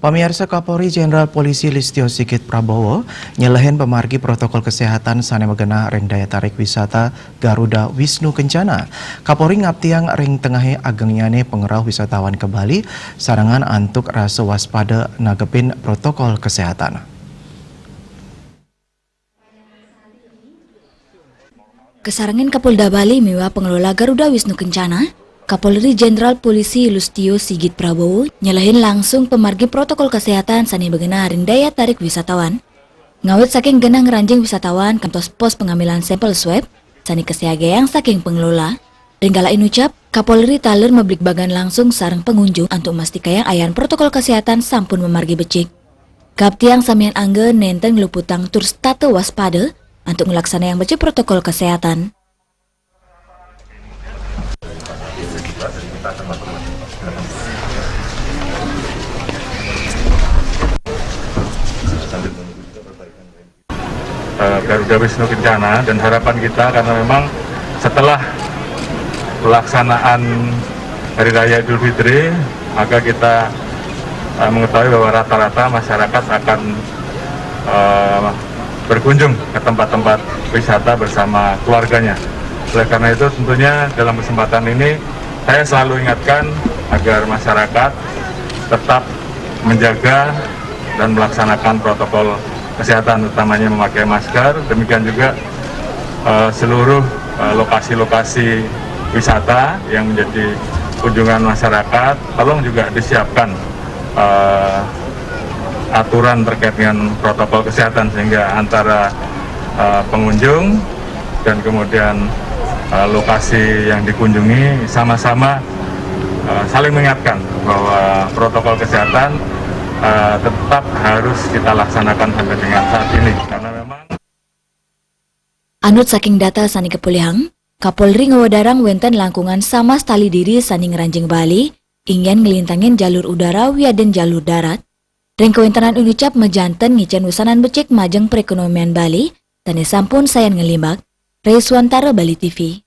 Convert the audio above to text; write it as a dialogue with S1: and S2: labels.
S1: Pemirsa, Kapolri Jenderal Polisi Listio Sigit Prabowo nyelehin pemargi protokol kesehatan sane megena reng daya tarik wisata Garuda Wisnu Kencana. Kapolri ngaptiang ring tengahe agengnyane pengerau wisatawan ke Bali sarangan antuk rasa waspada nagepin protokol kesehatan.
S2: Kesarangan Kapolda Bali miwa pengelola Garuda Wisnu Kencana, Kapolri Jenderal Polisi Listio Sigit Prabowo nyalahin langsung pemargi protokol kesehatan sani begena ring daya tarik wisatawan. Ngawet saking genang ranjing wisatawan kantos pos pengambilan sampel swab sani kesiageang saking pengelola. Ringgala inucap, Kapolri taler meblik bagan langsung sarang pengunjung untuk mastikayang ayan protokol kesehatan sampun memargi becik. Kaptiang samian angge nenten ngeluputang tur statu waspada untuk melaksana yang becik protokol kesehatan.
S3: Garuda Wisnu Kencana, dan harapan kita karena memang setelah pelaksanaan Hari Raya Idul Fitri maka kita mengetahui bahwa rata-rata masyarakat akan berkunjung ke tempat-tempat wisata bersama keluarganya. Oleh karena itu tentunya dalam kesempatan ini saya selalu ingatkan agar masyarakat tetap menjaga dan melaksanakan protokol kesehatan, utamanya memakai masker. Demikian juga seluruh lokasi-lokasi wisata yang menjadi kunjungan masyarakat, tolong juga disiapkan aturan terkait dengan protokol kesehatan sehingga antara pengunjung dan kemudian lokasi yang dikunjungi sama-sama saling mengingatkan bahwa protokol kesehatan tetap harus kita laksanakan sampai dengan saat ini karena memang
S2: Anut saking data sani kepuliang, Kapolri ngewadarang wenten langkungan sama stali diri sani ngeranjing Bali ingin ngelintangin jalur udara wiaden jalur darat. Ring kewentanan unicap mejanten ngicen usanan becek majeng perekonomian Bali tani sampun sayan ngelimbak. Reiswantara Bali TV.